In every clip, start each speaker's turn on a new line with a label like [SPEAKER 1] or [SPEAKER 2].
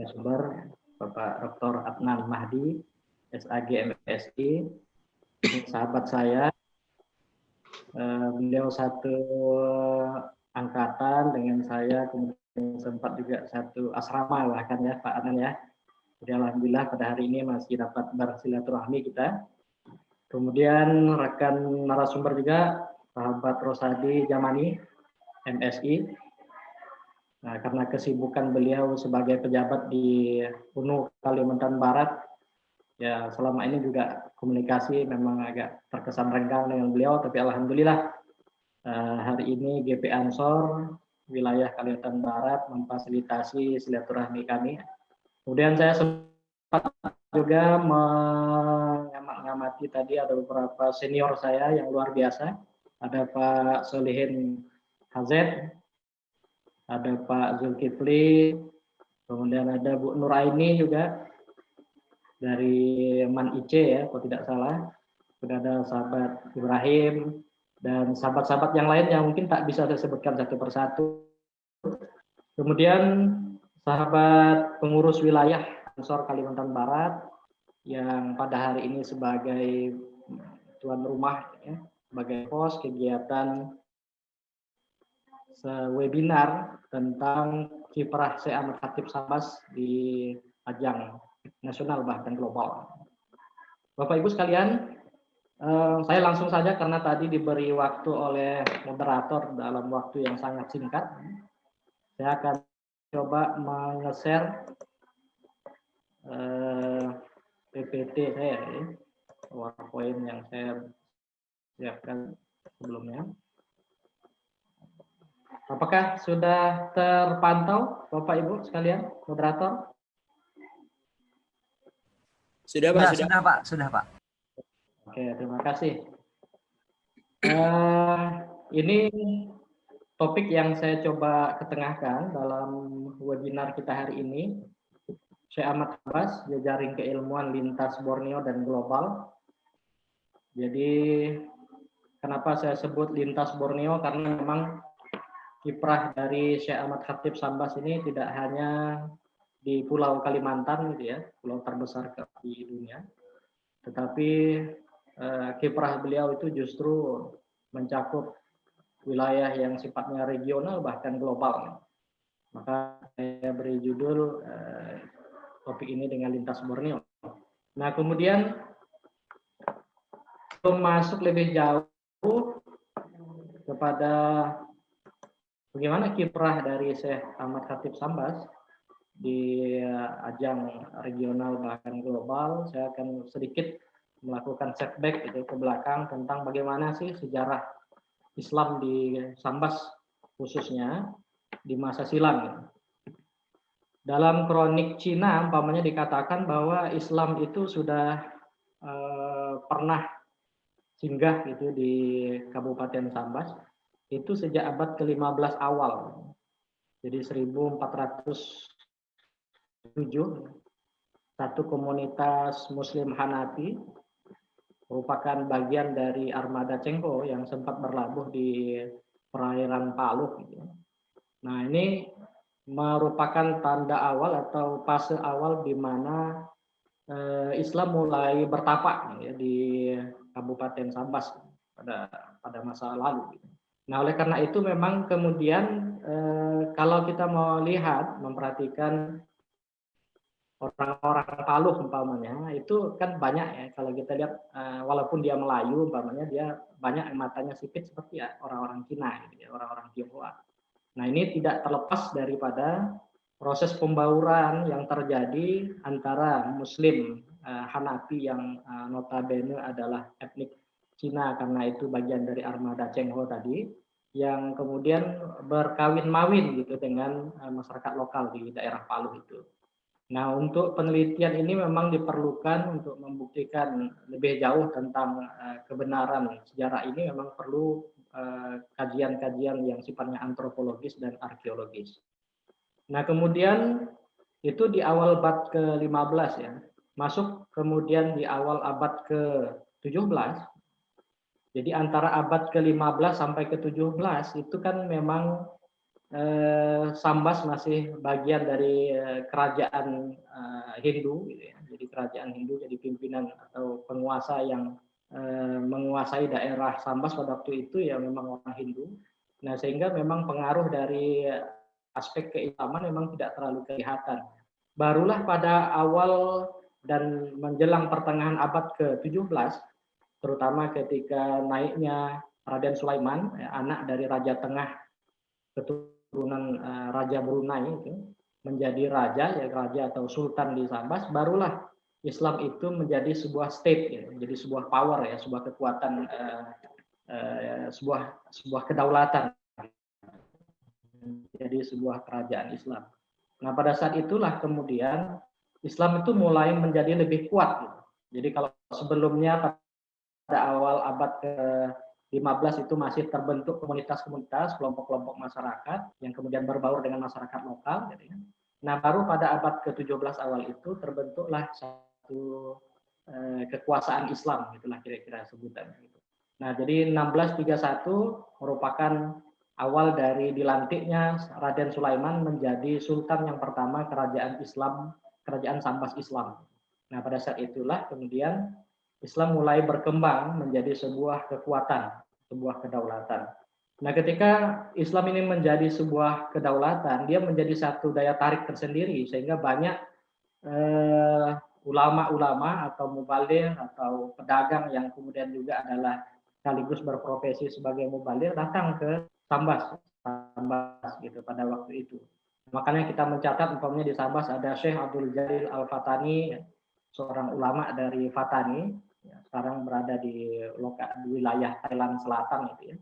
[SPEAKER 1] narasumber Bapak Dr. Adnan Mahdi, SAG MSI, sahabat saya. Beliau satu angkatan dengan saya, kemudian sempat juga satu asrama bahkan ya Pak Adnan ya. Jadi alhamdulillah pada hari ini masih dapat bersilaturahmi kita. Kemudian rekan narasumber juga sahabat Rosadi Jamani, MSI. Nah, karena kesibukan beliau sebagai pejabat di UNU Kalimantan Barat, ya selama ini juga komunikasi memang agak terkesan renggang dengan beliau, tapi alhamdulillah hari ini GP Ansor wilayah Kalimantan Barat memfasilitasi silaturahmi kami. Kemudian saya sempat juga mengamati tadi ada beberapa senior saya yang luar biasa. Ada Pak Solihin Hazet, ada Pak Zulkifli, kemudian ada Bu Nuraini juga dari Man IC ya, kalau tidak salah. Sudah ada sahabat Ibrahim dan sahabat-sahabat yang lain yang mungkin tak bisa saya sebutkan satu persatu. Kemudian sahabat pengurus wilayah Ansor Kalimantan Barat yang pada hari ini sebagai tuan rumah ya, sebagai host kegiatan webinar tentang kiprah Syekh Ahmad Khatib Sambas di ajang nasional bahkan global. Bapak Ibu sekalian, saya langsung saja karena tadi diberi waktu oleh moderator dalam waktu yang sangat singkat. Saya akan coba meng-share PPT saya ya, PowerPoint yang saya siapkan sebelumnya. Apakah sudah terpantau Bapak Ibu sekalian, moderator?
[SPEAKER 2] Sudah Pak, sudah Pak.
[SPEAKER 1] Oke, terima kasih. Ini topik yang saya coba ketengahkan dalam webinar kita hari ini. Syekh Ahmad Sambas, Jejaring Keilmuan Lintas Borneo dan Global. Jadi kenapa saya sebut lintas Borneo? Karena memang kiprah dari Syekh Ahmad Khatib Sambas ini tidak hanya di Pulau Kalimantan gitu ya, pulau terbesar di dunia, tetapi kiprah beliau itu justru mencakup wilayah yang sifatnya regional bahkan global. Maka saya beri judul topik ini dengan lintas Borneo. Nah, kemudian sebelum masuk lebih jauh kepada bagaimana kiprah dari Syekh Ahmad Khatib Sambas di ajang regional bahkan global, saya akan sedikit melakukan setback itu ke belakang tentang bagaimana sih sejarah Islam di Sambas khususnya di masa silam. Dalam kronik Cina umpamanya dikatakan bahwa Islam itu sudah pernah singgah gitu di Kabupaten Sambas itu sejak abad ke-15 awal. Jadi 1407 satu komunitas Muslim Hanafi merupakan bagian dari armada Cengho yang sempat berlabuh di perairan Paluh. Gitu. Nah, ini merupakan tanda awal atau fase awal di mana Islam mulai bertapak ya, di Kabupaten Sambas pada masa lalu. Nah, oleh karena itu memang kemudian kalau kita mau lihat, memperhatikan orang-orang Paluh umpamanya, itu kan banyak ya kalau kita lihat walaupun dia Melayu umpamanya dia banyak matanya sipit seperti ya, orang-orang Cina gitu ya, orang-orang Tionghoa. Nah, ini tidak terlepas daripada proses pembauran yang terjadi antara Muslim Hanafi yang notabene adalah etnik Cina karena itu bagian dari armada Cengho tadi, yang kemudian berkawin-mawin gitu dengan masyarakat lokal di daerah Paluh itu. Nah, untuk penelitian ini memang diperlukan untuk membuktikan lebih jauh tentang kebenaran sejarah ini memang perlu kajian-kajian yang sifatnya antropologis dan arkeologis. Nah, kemudian itu di awal abad ke-15 ya, masuk kemudian di awal abad ke-17. Jadi antara abad ke-15 sampai ke-17 itu kan memang Sambas masih bagian dari kerajaan Hindu, gitu ya. Jadi kerajaan Hindu, jadi pimpinan atau penguasa yang menguasai daerah Sambas pada waktu itu ya memang orang Hindu. Nah, sehingga memang pengaruh dari aspek keislaman memang tidak terlalu kelihatan. Barulah pada awal dan menjelang pertengahan abad ke-17, terutama ketika naiknya Raden Sulaiman, anak dari Raja Tengah keturunan Raja Brunei itu, menjadi raja, ya raja atau sultan di Sambas, barulah Islam itu menjadi sebuah state, ya, menjadi sebuah power, ya, sebuah kekuatan, sebuah kedaulatan, jadi sebuah kerajaan Islam. Nah, pada saat itulah kemudian Islam itu mulai menjadi lebih kuat. Gitu. Jadi kalau sebelumnya pada awal abad ke-15 itu masih terbentuk komunitas-komunitas, kelompok-kelompok masyarakat yang kemudian berbaur dengan masyarakat lokal. Gitu ya. Nah, baru pada abad ke-17 awal itu terbentuklah satu kekuasaan Islam, itulah kira-kira sebutannya. Gitu. Nah, jadi 1631 merupakan awal dari dilantiknya Raden Sulaiman menjadi sultan yang pertama kerajaan Islam, kerajaan Sambas Islam. Nah, pada saat itulah kemudian Islam mulai berkembang menjadi sebuah kekuatan, sebuah kedaulatan. Nah, ketika Islam ini menjadi sebuah kedaulatan, dia menjadi satu daya tarik tersendiri sehingga banyak ulama-ulama atau mubaligh atau pedagang yang kemudian juga adalah sekaligus berprofesi sebagai mubaligh datang ke Sambas gitu pada waktu itu. Makanya kita mencatat umpamanya di Sambas ada Syekh Abdul Jalil Al-Fatani, seorang ulama dari Fatani, ya, sekarang berada di wilayah Thailand Selatan gitu ya.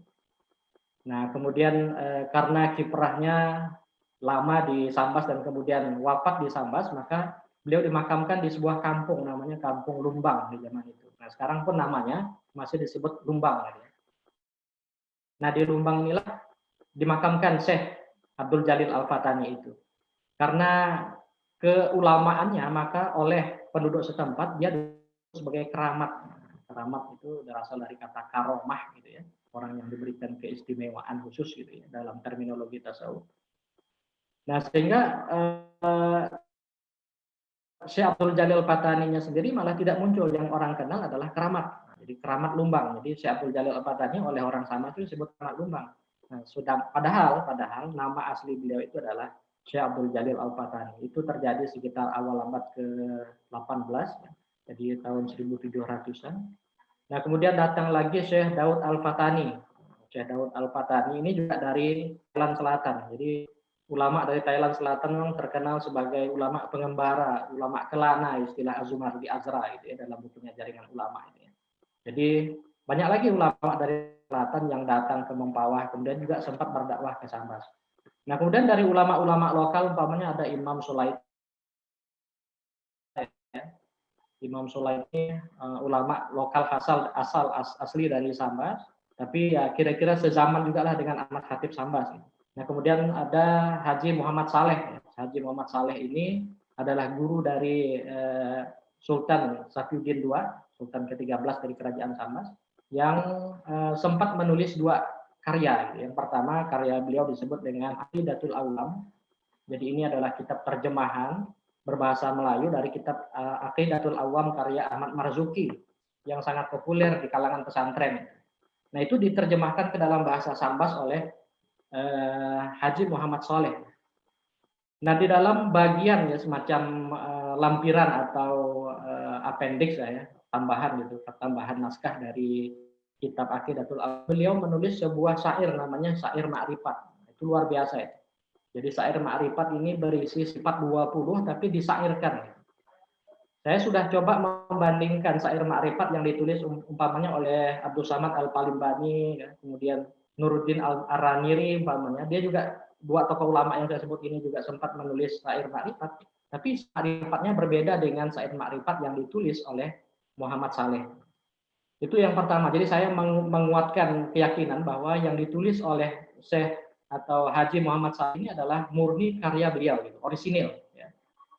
[SPEAKER 1] Nah, kemudian karena kiprahnya lama di Sambas dan kemudian wafat di Sambas, maka beliau dimakamkan di sebuah kampung namanya Kampung Lumbang di zaman itu. Nah, sekarang pun namanya masih disebut Lumbang. Ya. Nah, di Lumbang inilah dimakamkan Syekh Abdul Jalil Al-Fatani itu. Karena keulamaannya, maka oleh penduduk setempat dia sebagai keramat. Keramat itu berasal dari kata karomah gitu ya. Orang yang diberikan keistimewaan khusus gitu ya dalam terminologi tasawuf. Nah, sehingga Syekh Abdul Jalil Fataninya sendiri malah tidak muncul, yang orang kenal adalah keramat. Jadi keramat Lumbang. Jadi Syekh Abdul Jalil Fatani oleh orang sama itu disebut keramat Lumbang. Nah, padahal nama asli beliau itu adalah Syekh Abdul Jalil Al-Fatani. Itu terjadi sekitar awal abad ke-18, ya. Jadi tahun 1700-an. Nah, kemudian datang lagi Syekh Daud Al-Fatani. Syekh Daud Al-Fatani ini juga dari Thailand Selatan. Jadi ulama dari Thailand Selatan memang terkenal sebagai ulama pengembara, ulama kelana, istilah Azumardi Azra itu ya dalam bukunya Jaringan Ulama ini. Ya. Jadi banyak lagi ulama dari Selatan yang datang ke Mempawah, kemudian juga sempat berdakwah ke Sambas. Nah, kemudian dari ulama-ulama lokal umpamanya ada Imam Sulaiti. Imam Sulaiti ulama lokal asli dari Sambas, tapi ya kira-kira sezaman juga lah dengan Ahmad Khatib Sambas. Nah, kemudian ada Haji Muhammad Saleh. Haji Muhammad Saleh ini adalah guru dari Sultan Safiuddin II, Sultan ke-13 dari Kerajaan Sambas, yang sempat menulis dua karya. Yang pertama, karya beliau disebut dengan Aqidatul Awam. Jadi ini adalah kitab terjemahan berbahasa Melayu dari kitab Aqidatul Awam karya Ahmad Marzuki, yang sangat populer di kalangan pesantren. Nah, itu diterjemahkan ke dalam bahasa Sambas oleh Haji Muhammad Saleh. Nah, di dalam bagian ya semacam lampiran atau appendix ya, tambahan gitu, tambahan naskah dari kitab Aqidatul Awam, beliau menulis sebuah syair namanya Syair Ma'rifat. Itu luar biasa ya. Jadi syair Ma'rifat ini berisi sifat 20 tapi disairkan. Saya sudah coba membandingkan syair Ma'rifat yang ditulis umpamanya oleh Abdul Samad Al-Palimbani, ya, kemudian Nuruddin Al-Araniri umpamanya, dia juga dua tokoh ulama yang saya sebut ini juga sempat menulis syair Ma'rifat, tapi Ma'rifatnya berbeda dengan syair Ma'rifat yang ditulis oleh Muhammad Saleh. Itu yang pertama. Jadi saya menguatkan keyakinan bahwa yang ditulis oleh Syekh atau Haji Muhammad Saleh ini adalah murni karya beliau, gitu, orisinil, ya,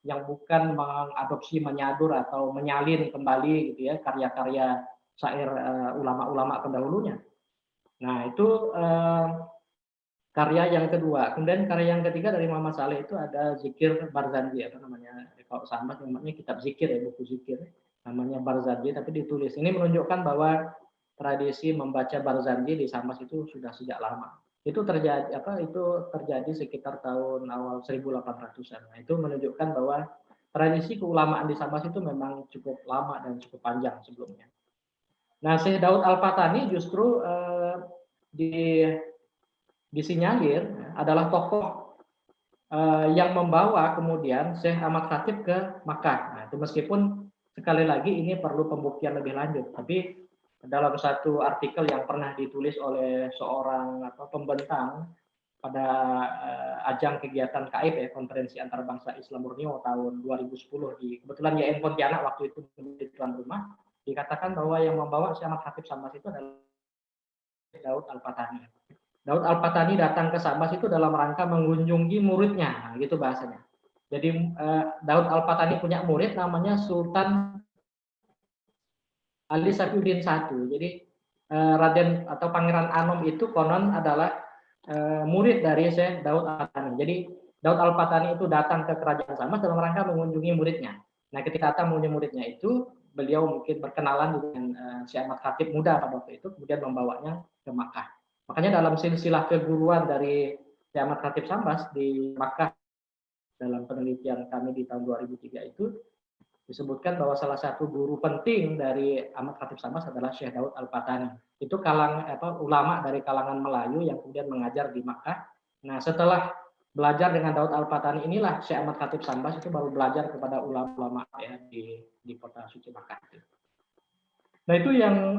[SPEAKER 1] yang bukan mengadopsi, menyadur atau menyalin kembali gitu ya karya-karya syair ulama-ulama pendahulunya. Nah, itu karya yang kedua. Kemudian karya yang ketiga dari Muhammad Saleh itu ada zikir Barzanji, apa namanya, kalau Sambas namanya kitab zikir ya, buku zikir namanya Barzanji, tapi ditulis. Ini menunjukkan bahwa tradisi membaca Barzanji di Sambas itu sudah sejak lama. Itu terjadi sekitar tahun awal 1800-an. Nah, itu menunjukkan bahwa tradisi keulamaan di Sambas itu memang cukup lama dan cukup panjang sebelumnya. Nah, Syekh Daud Al-Fatani justru disinyalir adalah tokoh yang membawa kemudian Syekh Ahmad Khatib ke Makkah. Nah, itu meskipun sekali lagi ini perlu pembuktian lebih lanjut, tapi dalam satu artikel yang pernah ditulis oleh seorang pembentang pada ajang kegiatan KAIP ya, Konferensi Antarbangsa Islam Borneo tahun 2010 kebetulan YN Pontianak waktu itu menjadi tuan rumah, dikatakan bahwa yang membawa Syekh Ahmad Khatib Sambas itu adalah Daud Al-Fatani. Daud Al-Fatani datang ke Sambas itu dalam rangka mengunjungi muridnya, nah, gitu bahasanya. Jadi Daud Al-Fatani punya murid namanya Sultan Ali Safiuddin I. Jadi Raden atau Pangeran Anom itu konon adalah murid dari Syekh Daud Al-Fatani. Jadi Daud Al-Fatani itu datang ke kerajaan Sambas dalam rangka mengunjungi muridnya. Nah, ketika datang mengunjungi muridnya itu, beliau mungkin berkenalan dengan Syekh Ahmad Khatib muda pada waktu itu, kemudian membawanya ke Makkah. Makanya dalam silsilah keguruan dari Syekh Ahmad Khatib Sambas di Makkah dalam penelitian kami di tahun 2003 itu disebutkan bahwa salah satu guru penting dari Ahmad Khatib Sambas adalah Syekh Daud Al-Fatani. Itu ulama dari kalangan Melayu yang kemudian mengajar di Makkah. Nah, setelah belajar dengan Daud Al-Fatani inilah Syekh Ahmad Khatib Sambas itu baru belajar kepada ulama-ulama ya di kota suci Makkah. Nah, itu yang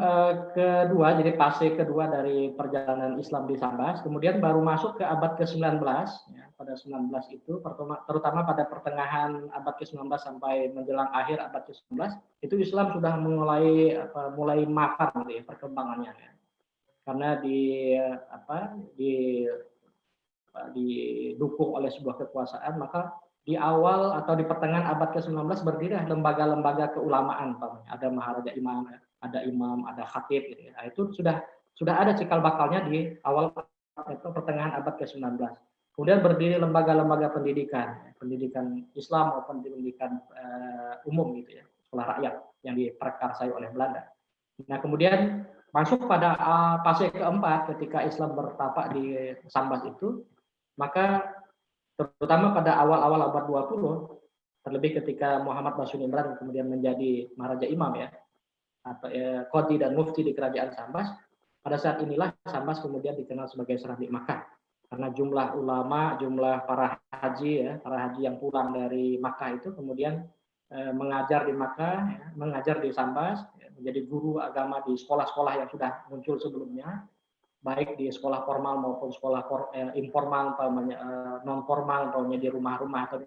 [SPEAKER 1] kedua, jadi fase kedua dari perjalanan Islam di Sambas. Kemudian baru masuk ke abad ke-19, ya, pada 19 itu, terutama pada pertengahan abad ke-19 sampai menjelang akhir abad ke-19, itu Islam sudah mulai mapan gitu ya, perkembangannya. Ya. Karena didukung oleh sebuah kekuasaan, maka di awal atau di pertengahan abad ke-19 berdiri lembaga-lembaga keulamaan, ada Maharaja Imam, ada imam, ada khatib, gitu ya. Nah, itu sudah ada cikal bakalnya di awal atau pertengahan abad ke-19. Kemudian berdiri lembaga-lembaga pendidikan Islam maupun pendidikan umum gitu ya, sekolah rakyat yang diprakarsai oleh Belanda. Nah, kemudian masuk pada fase keempat ketika Islam bertapak di Sambas itu, maka terutama pada awal-awal abad 20, terlebih ketika Muhammad Basyir Imran kemudian menjadi Maharaja Imam ya, atau Qadi dan Mufti di kerajaan Sambas, pada saat inilah Sambas kemudian dikenal sebagai Serambi Makkah. Karena jumlah ulama, jumlah para haji yang pulang dari Makkah itu kemudian mengajar di Makkah, ya, mengajar di Sambas, ya, menjadi guru agama di sekolah-sekolah yang sudah muncul sebelumnya, baik di sekolah formal maupun sekolah informal, non formal, di rumah-rumah atau di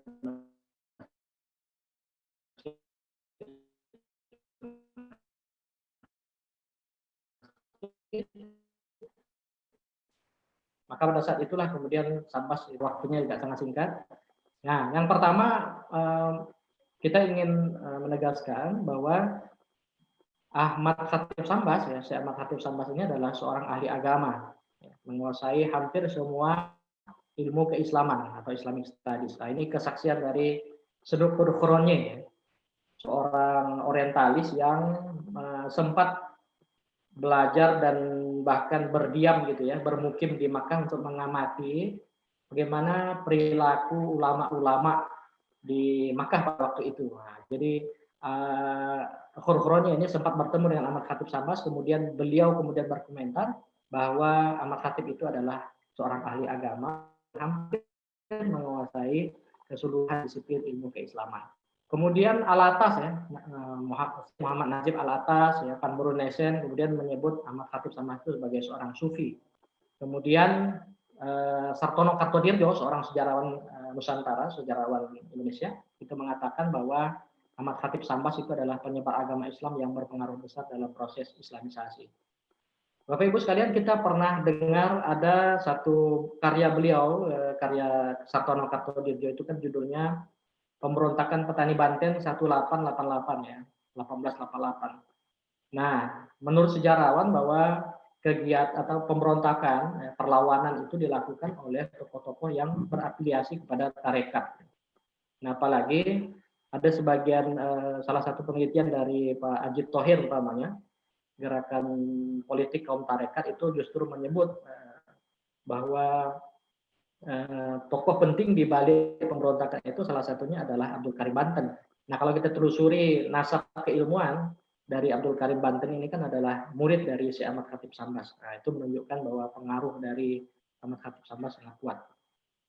[SPEAKER 1] maka pada saat itulah kemudian Sambas waktunya juga sangat singkat. Nah, yang pertama kita ingin menegaskan bahwa Ahmad Khatib Sambas, ya, Syekh Ahmad Khatib Sambas ini adalah seorang ahli agama, ya, menguasai hampir semua ilmu keislaman atau Islamic Studies. Nah, ini kesaksian dari Seduk Khurkhronye, ya, seorang orientalis yang sempat belajar dan bahkan berdiam gitu ya, bermukim di Makkah untuk mengamati bagaimana perilaku ulama-ulama di Makkah pada waktu itu. Nah, jadi Khurkhronye ini sempat bertemu dengan Ahmad Khatib Sambas, kemudian beliau berkomentar bahwa Ahmad Khatib itu adalah seorang ahli agama yang hampir menguasai keseluruhan disiplin ilmu keislaman. Kemudian Al-Atas ya, Muhammad Najib Al-Atas ya, Van Brunesen kemudian menyebut Ahmad Khatib Sambas itu sebagai seorang sufi. Kemudian Sartono Kartodirjo, seorang sejarawan Nusantara, sejarawan Indonesia, itu mengatakan bahwa Ahmad Khatib Sambas itu adalah penyebar agama Islam yang berpengaruh besar dalam proses Islamisasi. Bapak Ibu sekalian, kita pernah dengar ada satu karya beliau, karya Sartono Kartodirjo itu kan judulnya Pemberontakan Petani Banten 1888 ya, 1888. Nah, menurut sejarawan bahwa kegiatan atau pemberontakan, perlawanan itu dilakukan oleh tokoh-tokoh yang berafiliasi kepada tarekat. Nah, apalagi ada sebagian salah satu penelitian dari Pak Ajit Thohir umpamanya, gerakan politik kaum tarekat itu justru menyebut bahwa tokoh penting di balik pemberontakan itu salah satunya adalah Abdul Karim Banten. Nah, kalau kita telusuri nasab keilmuan dari Abdul Karim Banten ini kan adalah murid dari Syekh Ahmad Khatib Sambas. Nah, itu menunjukkan bahwa pengaruh dari Ahmad Khatib Sambas sangat kuat.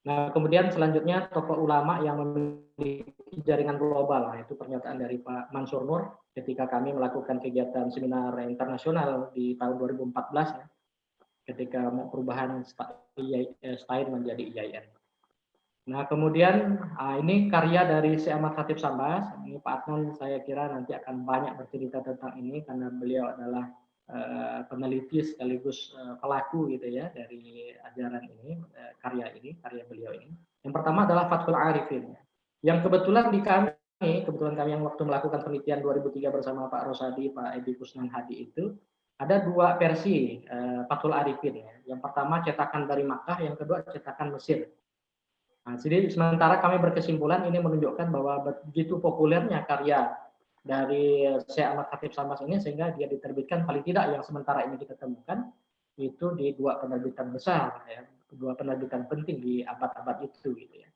[SPEAKER 1] Nah, kemudian selanjutnya tokoh ulama yang memiliki jaringan global. Nah, itu pernyataan dari Pak Mansur Nur ketika kami melakukan kegiatan seminar internasional di tahun 2014 ya, ketika mau perubahan STAIN menjadi IAIN. Nah, kemudian ini karya dari Syekh Ahmad Khatib Sambas. Ini Pak Adnan saya kira nanti akan banyak bercerita tentang ini karena beliau adalah peneliti sekaligus pelaku gitu ya dari ajaran ini, karya beliau ini. Yang pertama adalah Fathul Arifin. Yang kebetulan kami yang waktu melakukan penelitian 2003 bersama Pak Rosadi, Pak Edi Kusnan Hadi itu ada dua versi Fathul Arifin ya. Yang pertama cetakan dari Makkah, yang kedua cetakan Mesir. Nah, jadi sementara kami berkesimpulan ini menunjukkan bahwa begitu populernya karya dari Syekh Ahmad Khatib Sambas ini sehingga dia diterbitkan paling tidak yang sementara ini kita temukan itu di dua penerbitan besar ya, dua penerbitan penting di abad-abad itu gitu ya.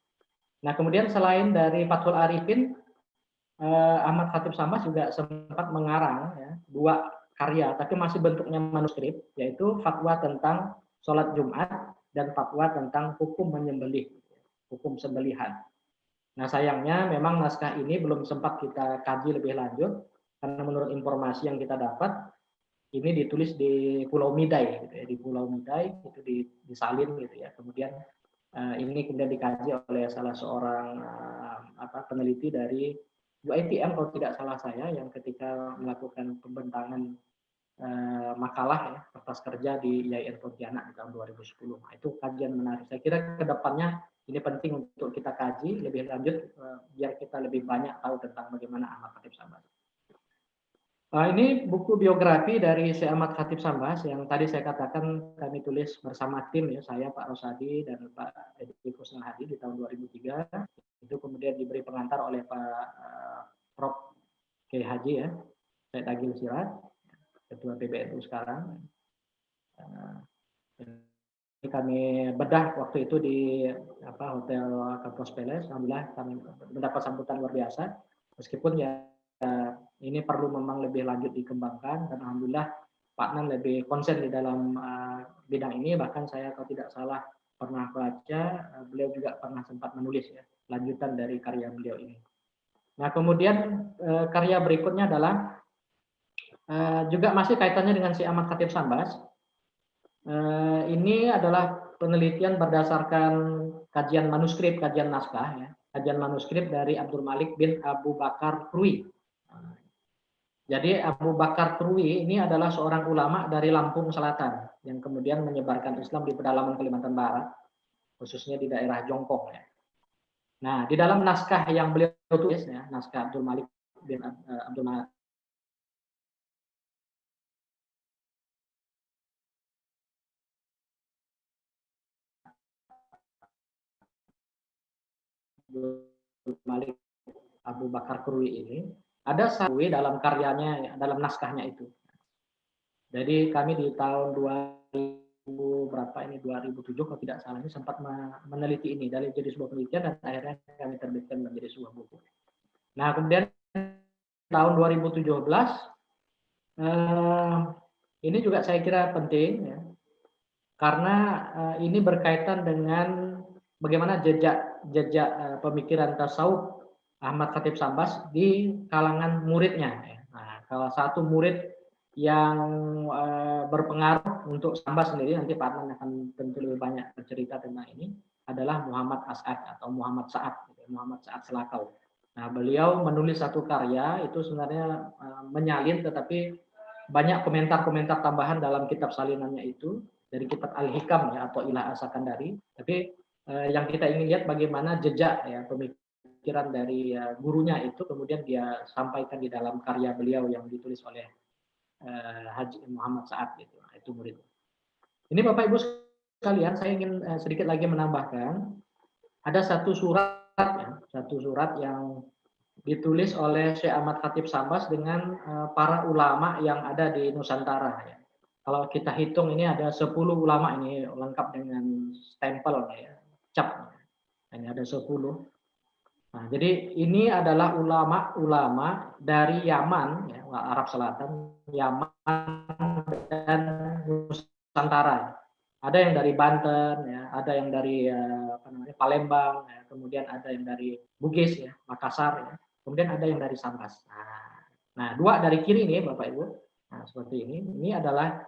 [SPEAKER 1] Nah, kemudian selain dari Fathul Arifin, Ahmad Khatib Sambas juga sempat mengarang ya, dua karya tapi masih bentuknya manuskrip, yaitu fatwa tentang sholat Jumat dan fatwa tentang hukum menyembelih, hukum sembelihan. Nah, sayangnya memang naskah ini belum sempat kita kaji lebih lanjut karena menurut informasi yang kita dapat ini ditulis di Pulau Midai gitu ya, di Pulau Midai itu disalin gitu ya. Kemudian ini kemudian dikaji oleh salah seorang peneliti dari UITM kalau tidak salah saya yang ketika melakukan pembentangan makalah ya, kertas kerja di IAIN Pontianak di tahun 2010. Nah, itu kajian menarik. Saya kira ke depannya ini penting untuk kita kaji lebih lanjut biar kita lebih banyak tahu tentang bagaimana Ahmad Khatib Sambas. Ini buku biografi dari Syekh Ahmad Khatib Sambas yang tadi saya katakan kami tulis bersama tim ya, saya Pak Rosadi dan Pak Edi Kusnan Hadi di tahun 2003. Itu kemudian diberi pengantar oleh Pak Prof. Kiai Haji ya, Syed Agil Siraj, Ketua PBNU sekarang. Kami bedah waktu itu di Hotel Campos Palace. Alhamdulillah kami mendapat sambutan luar biasa. Meskipun ya ini perlu memang lebih lanjut dikembangkan dan alhamdulillah Pak Nan lebih konsen di dalam bidang ini. Bahkan saya kalau tidak salah pernah baca, beliau juga pernah sempat menulis ya lanjutan dari karya beliau ini. Nah, kemudian karya berikutnya adalah juga masih kaitannya dengan Syekh Ahmad Khatib Sambas. Ini adalah penelitian berdasarkan kajian manuskrip, kajian naskah, ya, kajian manuskrip dari Abdul Malik bin Abu Bakar Krui. Jadi Abu Bakar Krui ini adalah seorang ulama dari Lampung Selatan yang kemudian menyebarkan Islam di pedalaman Kalimantan Barat, khususnya di daerah Jongkong. Ya. Nah, di dalam naskah yang beliau tulis, ya, naskah Abdul Malik bin Abdul Malik Malik Abu Bakar Krui ini ada satu dalam karyanya, dalam naskahnya itu. Jadi kami di tahun 2000 berapa ini 2007 kalau tidak salah ini sempat meneliti ini dari jadi sebuah penelitian dan akhirnya kami terbitkan menjadi sebuah buku. Nah, kemudian tahun 2017 ini juga saya kira penting ya, karena ini berkaitan dengan bagaimana jejak pemikiran tasawuf Ahmad Khatib Sambas di kalangan muridnya. Nah, salah satu murid yang berpengaruh untuk Sambas sendiri, nanti Pak Adnan akan tentu lebih banyak bercerita tentang ini, adalah Muhammad As'ad atau Muhammad Sa'ad, Muhammad Sa'ad Selakau. Nah, beliau menulis satu karya itu sebenarnya menyalin, tetapi banyak komentar-komentar tambahan dalam kitab salinannya itu dari kitab Al-Hikam ya, atau Ilah As-Sakandari. Tapi yang kita ingin lihat bagaimana jejak ya pemikiran dari gurunya itu kemudian dia sampaikan di dalam karya beliau yang ditulis oleh Haji Muhammad Sa'ad gitu. Nah, itu murid. Ini Bapak Ibu sekalian, saya ingin sedikit lagi menambahkan, ada satu surat ya, satu surat yang ditulis oleh Syekh Ahmad Khatib Sambas dengan para ulama yang ada di Nusantara ya. Kalau kita hitung ini ada 10 ulama ini lengkap dengan stempel ya, cap. Ini ada 10. Nah, jadi ini adalah ulama-ulama dari Yaman ya, Arab Selatan, Yaman dan Nusantara. Ada yang dari Banten ya, ada yang dari Palembang ya, kemudian ada yang dari Bugis ya, Makassar ya. Kemudian ada yang dari Sambas. Nah, dua dari kiri ini Bapak Ibu. Nah, seperti ini. Ini adalah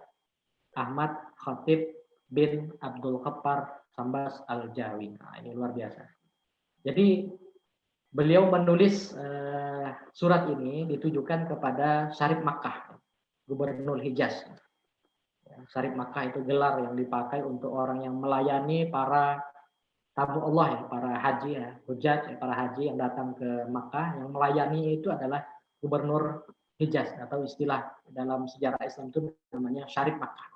[SPEAKER 1] Ahmad Khatib bin Abdul Ghaffar Sambas Al-Jawi. Nah, ini luar biasa. Jadi beliau menulis surat ini ditujukan kepada Syarif Makkah, Gubernur Hijaz. Syarif Makkah itu gelar yang dipakai untuk orang yang melayani para tamu Allah ya, para haji ya, hujjaj ya, para haji yang datang ke Makkah, yang melayani itu adalah Gubernur Hijaz, atau istilah dalam sejarah Islam itu namanya Syarif Makkah.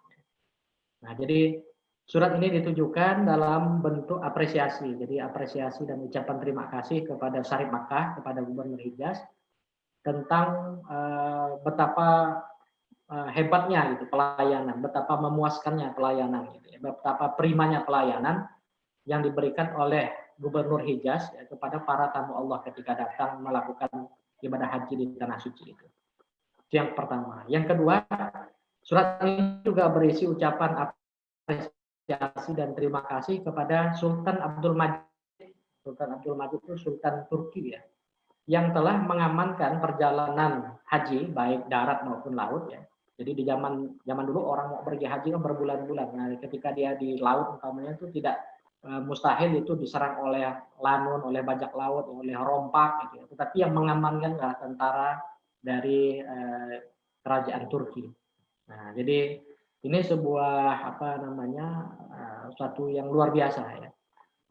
[SPEAKER 1] Nah, jadi surat ini ditujukan dalam bentuk apresiasi. Jadi apresiasi dan ucapan terima kasih kepada Syarif Makkah, kepada Gubernur Hijaz tentang betapa hebatnya gitu pelayanan, betapa memuaskannya pelayanan gitu ya, betapa primanya pelayanan yang diberikan oleh Gubernur Hijaz ya, kepada para tamu Allah ketika datang melakukan ibadah haji di tanah suci itu. Itu yang pertama. Yang kedua, surat ini juga berisi ucapan apresiasi dan terima kasih kepada Sultan Abdul Majid. Sultan Abdul Majid itu Sultan Turki ya, yang telah mengamankan perjalanan haji baik darat maupun laut ya. Jadi di zaman dulu orang mau pergi haji kan berbulan-bulan. Nah, ketika dia di laut umpamanya itu tidak mustahil itu diserang oleh lanun, oleh bajak laut, oleh rompak gitu. Tetapi yang mengamankan adalah tentara dari kerajaan Turki. Nah, jadi ini sebuah suatu yang luar biasa ya.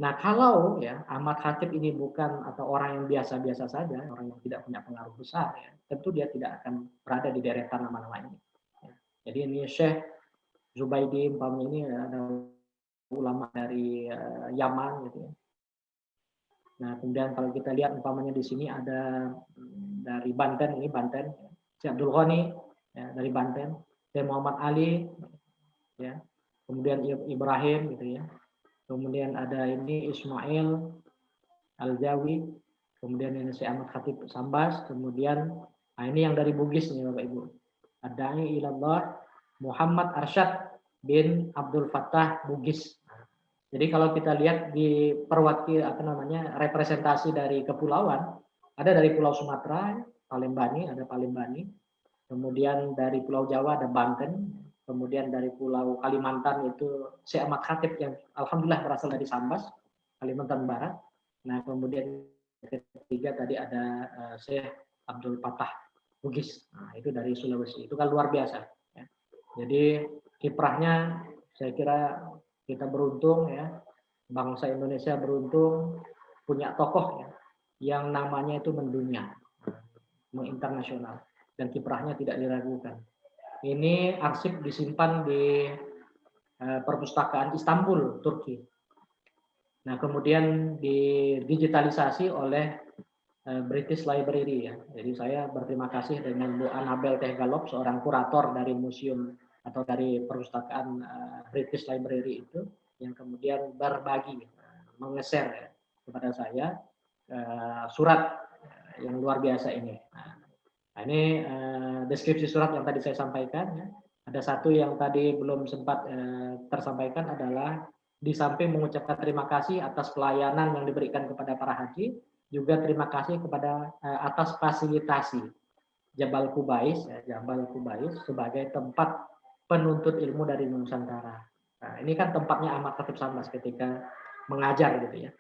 [SPEAKER 1] Nah, kalau ya Ahmad Khatib ini bukan atau orang yang biasa-biasa saja, orang yang tidak punya pengaruh besar ya, tentu dia tidak akan berada di deretan nama-nama ini. Ya. Jadi ini Syekh Zubaidi umpamanya ini ada ulama dari Yaman gitu ya. Nah, kemudian kalau kita lihat umpamanya di sini ada dari Banten, ini Banten, Syekh Abdul Ghani ya, dari Banten, Syekh Muhammad Ali ya. Kemudian Ibrahim gitu ya. Kemudian ada ini Ismail Al-Jawi, kemudian ini Syekh Ahmad Khatib Sambas, kemudian ini yang dari Bugis nih Bapak Ibu. Ad-Da'i ilallah Muhammad Arsyad bin Abdul Fattah Bugis. Jadi kalau kita lihat di representasi dari kepulauan, ada dari Pulau Sumatera, Palembani, ada Palembani. Kemudian dari Pulau Jawa ada Banten, kemudian dari Pulau Kalimantan itu Syekh Ahmad Khatib yang alhamdulillah berasal dari Sambas, Kalimantan Barat. Nah, kemudian ketiga tadi ada Syekh Abdul Fattah Bugis. Nah, itu dari Sulawesi. Itu kan luar biasa ya. Jadi kiprahnya saya kira kita beruntung ya, bangsa Indonesia beruntung punya tokoh ya yang namanya itu mendunia, menginternasional, dan kiprahnya tidak diragukan. Ini arsip disimpan di perpustakaan Istanbul, Turki. Nah, kemudian didigitalisasi oleh British Library ya. Jadi saya berterima kasih dengan Bu Annabel Tehgalop, seorang kurator dari museum atau dari perpustakaan British Library itu, yang kemudian berbagi, mengeser ya, kepada saya surat yang luar biasa ini. Nah, ini deskripsi surat yang tadi saya sampaikan. Ya. Ada satu yang tadi belum sempat tersampaikan adalah di samping mengucapkan terima kasih atas pelayanan yang diberikan kepada para haji, juga terima kasih kepada atas fasilitasi Jabal Kubais, ya, Jabal Kubais sebagai tempat penuntut ilmu dari Nusantara. Nah, ini kan tempatnya Ahmad Khatib Sambas ketika mengajar gitu ya.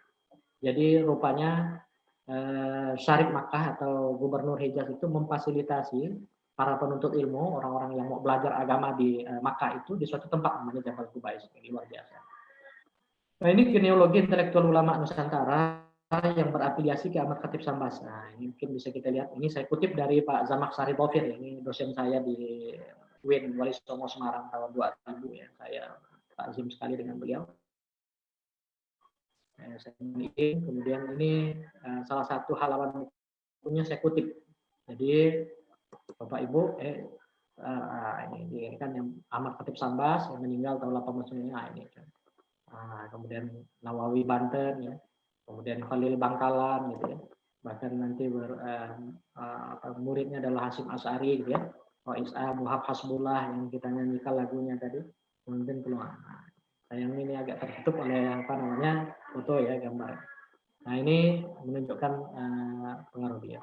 [SPEAKER 1] Jadi rupanya Syarif Makkah atau Gubernur Hijaz itu memfasilitasi para penuntut ilmu, orang-orang yang mau belajar agama di Makkah itu di suatu tempat namanya Jabal Kubais. Ini luar biasa. Nah, ini genealogi intelektual ulama Nusantara yang berafiliasi ke Ahmad Khatib Sambas. Nah, ini mungkin bisa kita lihat. Ini saya kutip dari Pak Zamak Sari Taufir. Ini dosen saya di UIN Wali Songo Semarang tahun 2000 ya. Saya takzim sekali dengan beliau. Saya ingin, kemudian ini salah satu halaman bukunya saya kutip. Jadi Bapak Ibu, ini kan yang Ahmad Khatib Sambas yang meninggal tahun 89 ini. Kemudian Nawawi Banten, ya, kemudian Khalil Bangkalan, gitu ya. Bahkan nanti muridnya adalah Hasyim Asy'ari, gitu ya. Isa Muhab Hasbullah yang kita nyanyikan lagunya tadi, mungkin keluar. Sayang ini agak tertutup oleh foto ya, gambar. Nah ini menunjukkan pengaruh dia.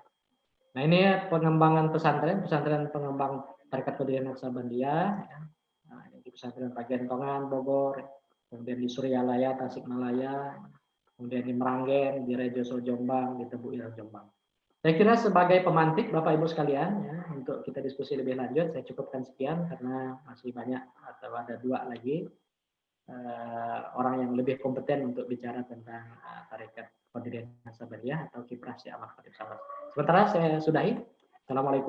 [SPEAKER 1] Nah ini pengembangan pesantren pengembang Tarekat Qadiriyah Naqsabandiyah, ya. Nah, di pesantren Pagentongan Bogor, kemudian di Suryalaya Tasikmalaya, kemudian di Meranggen, di Rejoso Jombang, di Tebu Ireng Jombang. Saya kira sebagai pemantik Bapak Ibu sekalian, ya, untuk kita diskusi lebih lanjut, saya cukupkan sekian karena masih banyak atau ada 2 lagi orang yang lebih kompeten untuk bicara tentang Tarekat Qadiriyah Naqsabandiyah atau kiprah Syekh Ahmad Khatib Sambas. Sementara saya sudahi. Assalamualaikum.